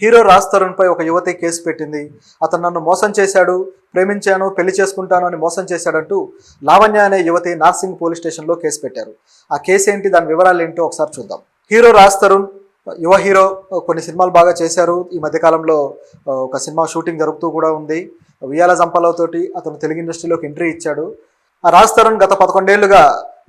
Hero Raj తరుణ్పై ఒక యువతి case పెట్టింది. అతను నన్ను మోసం చేశాడు, ప్రేమించాను, పెళ్లి చేసుకుంటాను అని మోసం చేశాడంటూ లావణ్య అనే యువతి నార్సింగ్ పోలీస్ స్టేషన్లో కేసు పెట్టారు. ఆ కేసు ఏంటి, దాని వివరాలు ఏంటో ఒకసారి చూద్దాం. హీరో రాజ్ తరుణ్ యువ హీరో, కొన్ని సినిమాలు బాగా చేశారు. ఈ మధ్యకాలంలో ఒక సినిమా షూటింగ్ జరుగుతూ కూడా ఉంది. ఉయ్యాల జంపాలతోటి అతను తెలుగు ఇండస్ట్రీలోకి ఎంట్రీ ఇచ్చాడు. ఆ రాజ్ తరుణ్ గత 11 ఏళ్లుగా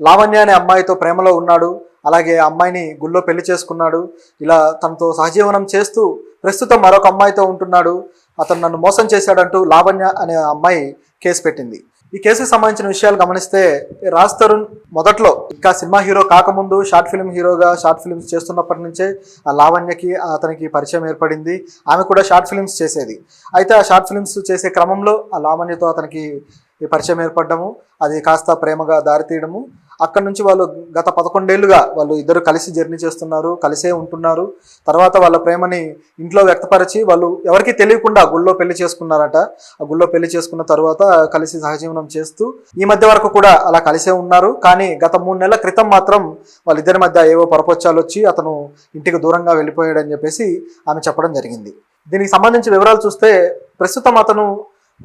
లావణ్య అనే అమ్మాయితో ప్రేమలో ఉన్నాడు. అలాగే అమ్మాయిని గుళ్ళో పెళ్లి చేసుకున్నాడు. ఇలా తనతో సహజీవనం చేస్తూ ప్రస్తుతం మరొక అమ్మాయితో ఉంటున్నాడు. అతను నన్ను మోసం చేశాడంటూ లావణ్య అనే అమ్మాయి కేసు పెట్టింది. ఈ కేసుకు సంబంధించిన విషయాలు గమనిస్తే, రాజ్ తరుణ్ మొదట్లో ఇంకా సినిమా హీరో కాకముందు షార్ట్ ఫిల్మ్ హీరోగా షార్ట్ ఫిల్మ్స్ చేస్తున్నప్పటి నుంచే ఆ లావణ్యకి అతనికి పరిచయం ఏర్పడింది. ఆమె కూడా షార్ట్ ఫిల్మ్స్ చేసేది. అయితే ఆ షార్ట్ ఫిల్మ్స్ చేసే క్రమంలో ఆ లావణ్యతో అతనికి ఈ పరిచయం ఏర్పడము, అది కాస్త ప్రేమగా దారితీయడము. అక్కడి నుంచి వాళ్ళు గత 11 ఏళ్లుగా వాళ్ళు ఇద్దరు కలిసి జర్నీ చేస్తున్నారు, కలిసే ఉంటున్నారు. తర్వాత వాళ్ళ ప్రేమని ఇంట్లో వ్యక్తపరిచి వాళ్ళు ఎవరికీ తెలియకుండా గుళ్ళో పెళ్లి చేసుకున్నారట. ఆ గుళ్ళో పెళ్లి చేసుకున్న తర్వాత కలిసి సహజీవనం చేస్తూ ఈ మధ్య వరకు కూడా అలా కలిసే ఉన్నారు. కానీ గత 3 నెలల క్రితం మాత్రం వాళ్ళిద్దరి మధ్య ఏవో పొరపొచ్చాలు వచ్చి అతను ఇంటికి దూరంగా వెళ్ళిపోయాడని చెప్పేసి ఆమె చెప్పడం జరిగింది. దీనికి సంబంధించి వివరాలు చూస్తే, ప్రస్తుతం అతను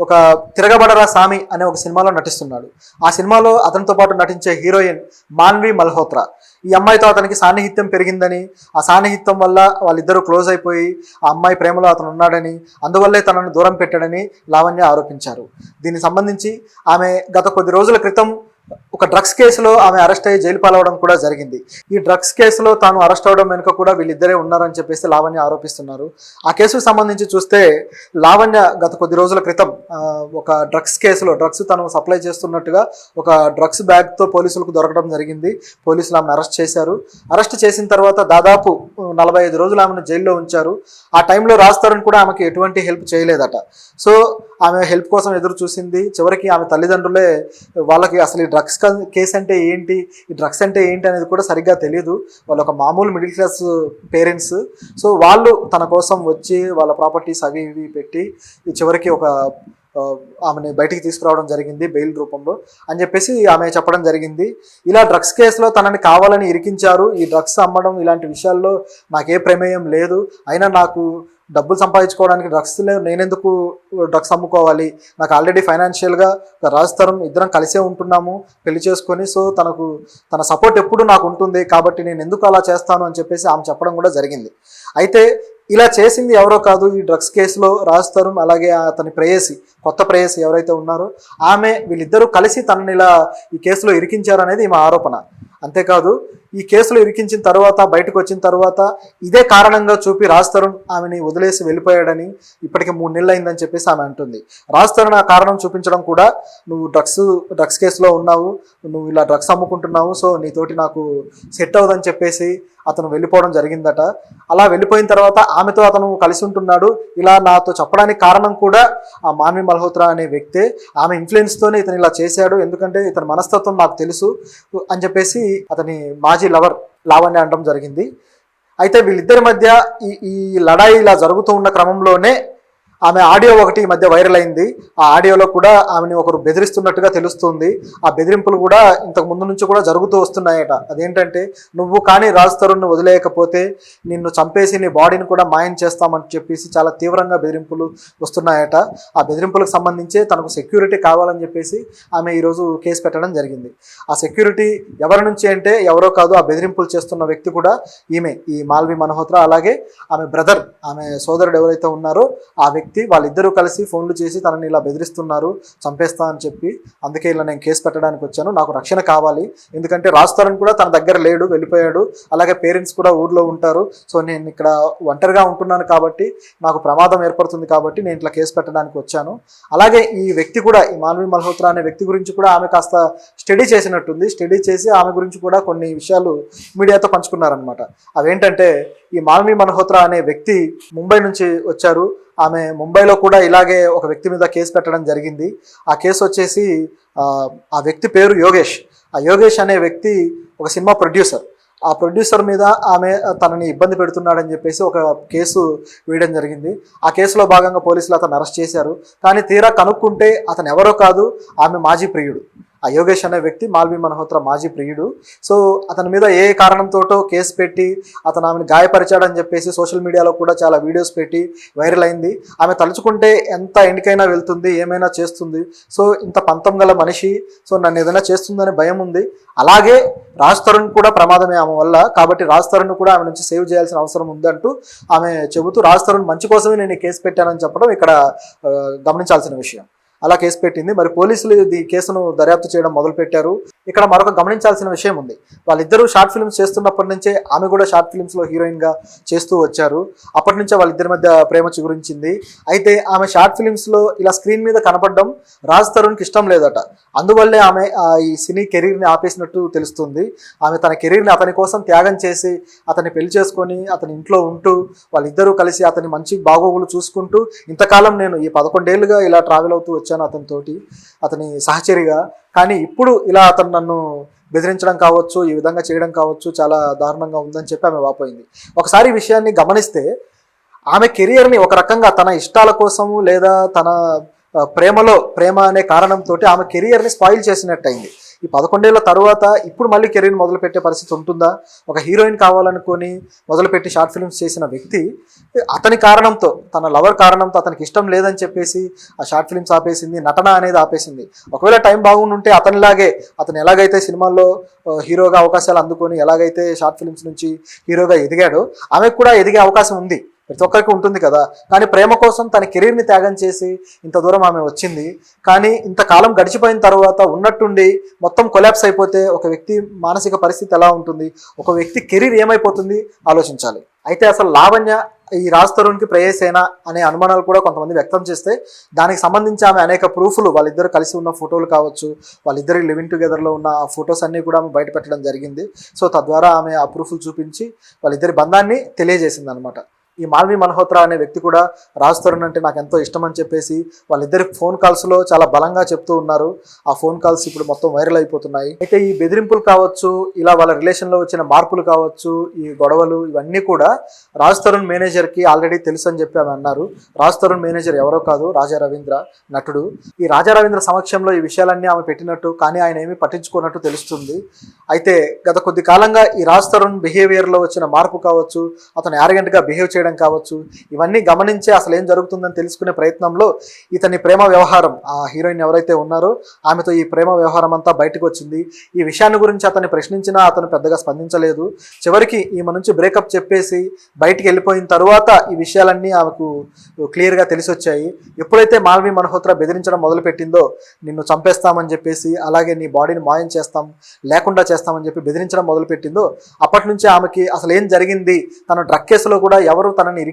ఒక తిరగబడరా సామి అనే ఒక సినిమాలో నటిస్తున్నాడు. ఆ సినిమాలో అతనితో పాటు నటించే హీరోయిన్ మాన్వి మల్హోత్రా. ఈ అమ్మాయితో అతనికి సాన్నిహిత్యం పెరిగిందని, ఆ సాన్నిహిత్యం వల్ల వాళ్ళిద్దరూ క్లోజ్ అయిపోయి ఆ అమ్మాయి ప్రేమలో అతను ఉన్నాడని, అందువల్లే తనను దూరం పెట్టాడని లావణ్య ఆరోపించారు. దీనికి సంబంధించి ఆమె గత కొద్ది రోజుల క్రితం ఒక డ్రగ్స్ కేసులో ఆమె అరెస్ట్ అయ్యి జైలు పాలవడం కూడా జరిగింది. ఈ డ్రగ్స్ కేసులో తాను అరెస్ట్ అవడం వెనుక కూడా వీళ్ళిద్దరే ఉన్నారని చెప్పేసి లావణ్య ఆరోపిస్తున్నారు. ఆ కేసుకు సంబంధించి చూస్తే, లావణ్య గత కొద్ది రోజుల క్రితం ఒక డ్రగ్స్ కేసులో డ్రగ్స్ తను సప్లై చేస్తున్నట్టుగా ఒక డ్రగ్స్ బ్యాగ్తో పోలీసులకు దొరకడం జరిగింది. పోలీసులు ఆమెను అరెస్ట్ చేశారు. అరెస్ట్ చేసిన తర్వాత దాదాపు 45 రోజులు ఆమెను జైల్లో ఉంచారు. ఆ టైంలో రాజ్ తరుణ్ కూడా ఆమెకి ఎటువంటి హెల్ప్ చేయలేదట. సో ఆమె హెల్ప్ కోసం ఎదురు చూసింది. చివరికి ఆమె తల్లిదండ్రులే వాళ్ళకి అసలు ఈ డ్రగ్స్ కేసు అంటే ఏంటి, ఈ డ్రగ్స్ అంటే ఏంటి అనేది కూడా సరిగ్గా తెలియదు. వాళ్ళు ఒక మామూలు మిడిల్ క్లాస్ పేరెంట్స్. సో వాళ్ళు తన కోసం వచ్చి వాళ్ళ ప్రాపర్టీస్ అవి ఇవి పెట్టి చివరికి ఒక ఆమెని బయటికి తీసుకురావడం జరిగింది బెయిల్ రూపంలో అని చెప్పేసి ఆమె చెప్పడం జరిగింది. ఇలా డ్రగ్స్ కేసులో తనని కావాలని ఇరికించారు. ఈ డ్రగ్స్ అమ్మడం ఇలాంటి విషయాల్లో నాకే ప్రమేయం లేదు, అయినా నాకు డబ్బులు సంపాదించుకోవడానికి నేనెందుకు డ్రగ్స్ అమ్ముకోవాలి, నాకు ఆల్రెడీ ఫైనాన్షియల్గా రాజ్ తరుణ్ ఇద్దరం కలిసే ఉంటున్నాము పెళ్లి చేసుకొని, సో తన సపోర్ట్ ఎప్పుడు నాకు ఉంటుంది, కాబట్టి నేను ఎందుకు అలా చేస్తాను అని చెప్పేసి ఆమె చెప్పడం కూడా జరిగింది. అయితే ఇలా చేసింది ఎవరో కాదు, ఈ డ్రగ్స్ కేసులో రాజ్ తరుణ్ అలాగే అతని ప్రేయసి, కొత్త ప్రేయసి ఎవరైతే ఉన్నారో ఆమె, వీళ్ళిద్దరూ కలిసి తనని ఇలా ఈ కేసులో ఇరికించారు అనేది ఈమె ఆరోపణ. అంతేకాదు, ఈ కేసులో ఇరికించిన తర్వాత బయటకు వచ్చిన తర్వాత ఇదే కారణంగా చూపి రాజ్ తరుణ్ ఆమెని వదిలేసి వెళ్ళిపోయాడని, ఇప్పటికే 3 నెలలు అయిందని చెప్పేసి ఆమె అంటుంది. రాజ్ తరుణ్ ఆ కారణం చూపించడం కూడా, నువ్వు డ్రగ్స్ కేసులో ఉన్నావు, నువ్వు ఇలా డ్రగ్స్ అమ్ముకుంటున్నావు, సో నీతోటి నాకు సెట్ అవ్వదని చెప్పేసి అతను వెళ్ళిపోవడం జరిగిందట. అలా వెళ్ళిపోయిన తర్వాత ఆమెతో అతను కలిసి ఉంటున్నాడు. ఇలా నాతో చెప్పడానికి కారణం కూడా ఆ మాన్వి మల్హోత్రా అనే వ్యక్తే. ఆమె ఇన్ఫ్లుయెన్స్తోనే ఇతను ఇలా చేశాడు, ఎందుకంటే ఇతని మనస్తత్వం నాకు తెలుసు అని చెప్పేసి అతని మాజీ లవర్ లావణ్య అనడం జరిగింది. అయితే వీళ్ళిద్దరి మధ్య ఈ లడాయి ఇలా జరుగుతూ ఉన్న క్రమంలోనే ఆమె ఆడియో ఒకటి ఈ మధ్య వైరల్ అయింది. ఆ ఆడియోలో కూడా ఆమెని ఒకరు బెదిరిస్తున్నట్టుగా తెలుస్తుంది. ఆ బెదిరింపులు కూడా ఇంతకు ముందు నుంచి కూడా జరుగుతూ వస్తున్నాయట. అదేంటంటే, నువ్వు కానీ రాజ్ తరుణ్ను వదిలేయకపోతే నిన్ను చంపేసి నీ బాడీని కూడా మాయం చేస్తామని చెప్పేసి చాలా తీవ్రంగా బెదిరింపులు వస్తున్నాయట. ఆ బెదిరింపులకు సంబంధించి తనకు సెక్యూరిటీ కావాలని చెప్పేసి ఆమె ఈరోజు కేసు పెట్టడం జరిగింది. ఆ సెక్యూరిటీ ఎవరి నుంచి అంటే ఎవరో కాదు, ఆ బెదిరింపులు చేస్తున్న వ్యక్తి కూడా ఈమె, ఈ మాల్వి మల్హోత్రా. అలాగే ఆమె బ్రదర్, ఆమె సోదరుడు ఎవరైతే ఉన్నారో ఆ వ్యక్తి, వాళ్ళిద్దరూ కలిసి ఫోన్లు చేసి తనని ఇలా బెదిరిస్తున్నారు, చంపేస్తా అని చెప్పి, అందుకే ఇలా నేను కేసు పెట్టడానికి వచ్చాను, నాకు రక్షణ కావాలి, ఎందుకంటే రాజ్ తరుణ్ కూడా తన దగ్గర లేడు, వెళ్ళిపోయాడు, అలాగే పేరెంట్స్ కూడా ఊర్లో ఉంటారు, సో నేను ఇక్కడ ఒంటరిగా ఉంటున్నాను కాబట్టి నాకు ప్రమాదం ఏర్పడుతుంది, కాబట్టి నేను ఇట్లా కేసు పెట్టడానికి వచ్చాను. అలాగే ఈ వ్యక్తి కూడా, ఈ మాన్వి మల్హోత్రా అనే వ్యక్తి గురించి కూడా ఆమె కాస్త స్టడీ చేసినట్టుంది. స్టడీ చేసి ఆమె గురించి కూడా కొన్ని విషయాలు మీడియాతో పంచుకున్నారనమాట. అవేంటంటే, ఈ మాన్వి మల్హోత్రా అనే వ్యక్తి ముంబై నుంచి వచ్చారు. ఆమె ముంబైలో కూడా ఇలాగే ఒక వ్యక్తి మీద కేసు పెట్టడం జరిగింది. ఆ కేసు వచ్చేసి, ఆ వ్యక్తి పేరు యోగేష్. ఆ యోగేష్ అనే వ్యక్తి ఒక సినిమా ప్రొడ్యూసర్. ఆ ప్రొడ్యూసర్ మీద ఆమె తనని ఇబ్బంది పెడుతున్నాడని చెప్పేసి ఒక కేసు వేయడం జరిగింది. ఆ కేసులో భాగంగా పోలీసులు అతను అరెస్ట్ చేశారు. కానీ తీరా కనుక్కుంటే అతను ఎవరో కాదు, ఆమె మాజీ ప్రియుడు. ఆ యోగేష్ అనే వ్యక్తి మాల్వి మల్హోత్రా మాజీ ప్రియుడు. సో అతని మీద ఏ కారణంతోటో కేసు పెట్టి అతను ఆమెను గాయపరిచాడని చెప్పేసి సోషల్ మీడియాలో కూడా చాలా వీడియోస్ పెట్టి వైరల్ అయింది. ఆమె తలుచుకుంటే ఎంత ఎండికైనా వెళ్తుంది, ఏమైనా చేస్తుంది. సో ఇంత పంతం గల మనిషి, సో నన్ను ఏదైనా చేస్తుందనే భయం ఉంది. అలాగే రాజ్ తరుణ్ కూడా ప్రమాదమే ఆమె వల్ల, కాబట్టి రాజ్ తరుణ్ కూడా ఆమె నుంచి సేవ్ చేయాల్సిన అవసరం ఉందంటూ ఆమె చెబుతూ రాజ్ తరుణ్ మంచి కోసమే నేను ఈ కేసు పెట్టానని చెప్పడం ఇక్కడ గమనించాల్సిన విషయం. అలా కేసు పెట్టింది. మరి పోలీసులు ఈ కేసును దర్యాప్తు చేయడం మొదలుపెట్టారు. ఇక్కడ మరొక గమనించాల్సిన విషయం ఉంది. వాళ్ళిద్దరూ షార్ట్ ఫిల్మ్స్ చేస్తున్నప్పటి నుంచే ఆమె కూడా షార్ట్ ఫిల్మ్స్లో హీరోయిన్గా చేస్తూ వచ్చారు. అప్పటి నుంచే వాళ్ళిద్దరి మధ్య ప్రేమ చిగురించింది. అయితే ఆమె షార్ట్ ఫిల్మ్స్లో ఇలా స్క్రీన్ మీద కనపడడం రాజ్ తరుణ్కి ఇష్టం లేదట. అందువల్లే ఆమె ఈ సినీ కెరీర్ని ఆపేసినట్టు తెలుస్తుంది. ఆమె తన కెరీర్ని అతని కోసం త్యాగం చేసి అతన్ని పెళ్లి చేసుకొని అతని ఇంట్లో ఉంటూ వాళ్ళిద్దరూ కలిసి అతని మంచి బాగోగులు చూసుకుంటూ ఇంతకాలం నేను ఈ 11 ఏళ్ళుగా ఇలా ట్రావెల్ అవుతూ వచ్చాను అతనితోటి, అతని సహచరిగా. కానీ ఇప్పుడు ఇలా అతను నన్ను బెదిరించడం కావచ్చు, ఈ విధంగా చేయడం కావచ్చు, చాలా దారుణంగా ఉందని చెప్పి ఆమె వాపోయింది. ఒకసారి ఈ విషయాన్ని గమనిస్తే ఆమె కెరియర్ని ఒక రకంగా తన ఇష్టాల కోసము లేదా తన ప్రేమ అనే కారణంతో ఆమె కెరియర్ని స్పాయిల్ చేసినట్టయింది. ఈ 11 ఏళ్ల తర్వాత ఇప్పుడు మళ్ళీ కెరీర్ మొదలుపెట్టే పరిస్థితి ఉంటుందా? ఒక హీరోయిన్ కావాలనుకొని మొదలుపెట్టి షార్ట్ ఫిల్మ్స్ చేసిన వ్యక్తి అతని కారణంతో, తన లవర్ కారణంతో అతనికి ఇష్టం లేదని చెప్పేసి ఆ షార్ట్ ఫిల్మ్స్ ఆపేసింది, నటన అనేది ఆపేసింది. ఒకవేళ టైం బాగుండుంటే అతను ఎలాగైతే సినిమాల్లో హీరోగా అవకాశాలు అందుకొని ఎలాగైతే షార్ట్ ఫిల్మ్స్ నుంచి హీరోగా ఎదిగాడో ఆమెకు కూడా ఎదిగే అవకాశం ఉంది. ప్రతి ఒక్కరికి ఉంటుంది కదా. కానీ ప్రేమ కోసం తన కెరీర్ని త్యాగం చేసి ఇంత దూరం ఆమె వచ్చింది. కానీ ఇంతకాలం గడిచిపోయిన తర్వాత ఉన్నట్టుండి మొత్తం కొలాప్స్ అయిపోతే ఒక వ్యక్తి మానసిక పరిస్థితి ఎలా ఉంటుంది, ఒక వ్యక్తి కెరీర్ ఏమైపోతుంది ఆలోచించాలి. అయితే అసలు లావణ్య ఈ రాజ్ తరుణ్కి ప్రేయసేనా అనే అనుమానాలు కూడా కొంతమంది వ్యక్తం చేస్తే దానికి సంబంధించి ఆమె అనేక ప్రూఫ్లు, వాళ్ళిద్దరు కలిసి ఉన్న ఫోటోలు కావచ్చు, వాళ్ళిద్దరు లివింగ్ టుగెదర్లో ఉన్న ఆ ఫొటోస్ అన్నీ కూడా ఆమె బయట పెట్టడం జరిగింది. సో తద్వారా ఆమె ఆ ప్రూఫ్లు చూపించి వాళ్ళిద్దరి బంధాన్ని తెలియజేసింది అనమాట. ఈ మాల్వి మల్హోత్రా అనే వ్యక్తి కూడా రాజ్ తరుణ్ అంటే నాకు ఎంతో ఇష్టం అని చెప్పేసి వాళ్ళిద్దరి ఫోన్ కాల్స్లో చాలా బలంగా చెప్తూ ఉన్నారు. ఆ ఫోన్ కాల్స్ ఇప్పుడు మొత్తం వైరల్ అయిపోతున్నాయి. అయితే ఈ బెదిరింపులు కావచ్చు, ఇలా వాళ్ళ రిలేషన్లో వచ్చిన మార్పులు కావచ్చు, ఈ గొడవలు ఇవన్నీ కూడా రాజ్ తరుణ్ మేనేజర్కి ఆల్రెడీ తెలుసు అని చెప్పి ఆమె అన్నారు. రాజ్ తరుణ్ మేనేజర్ ఎవరో కాదు, రాజా రవీంద్ర, నటుడు. ఈ రాజా రవీంద్ర సమక్షంలో ఈ విషయాలన్నీ ఆమె పెట్టినట్టు, కానీ ఆయన ఏమీ పట్టించుకున్నట్టు తెలుస్తుంది. అయితే గత కొద్ది కాలంగా ఈ రాజ్ తరుణ్ బిహేవియర్లో వచ్చిన మార్పు కావచ్చు, అతను యారగెంట్గా బిహేవ్ చేయడం కావచ్చు, ఇవన్నీ గమనించి అసలు ఏం జరుగుతుందని తెలుసుకునే ప్రయత్నంలో ఇతని ప్రేమ వ్యవహారం, ఆ హీరోయిన్ ఎవరైతే ఉన్నారో ఆమెతో ఈ ప్రేమ వ్యవహారం అంతా బయటకు వచ్చింది. ఈ విషయాన్ని గురించి అతన్ని ప్రశ్నించినా అతను పెద్దగా స్పందించలేదు. చివరికి ఈమె నుంచి బ్రేకప్ చెప్పేసి బయటికి వెళ్ళిపోయిన తరువాత ఈ విషయాలన్నీ ఆమెకు క్లియర్గా తెలిసి వచ్చాయి. ఎప్పుడైతే మాల్వి మల్హోత్రా బెదిరించడం మొదలుపెట్టిందో, నిన్ను చంపేస్తామని చెప్పేసి, అలాగే నీ బాడీని మాయం చేస్తాం, లేకుండా చేస్తామని చెప్పి బెదిరించడం మొదలుపెట్టిందో, అప్పటి నుంచి ఆమెకి అసలు ఏం జరిగింది, తన డ్రగ్ కేసులో కూడా ఎవరు తనని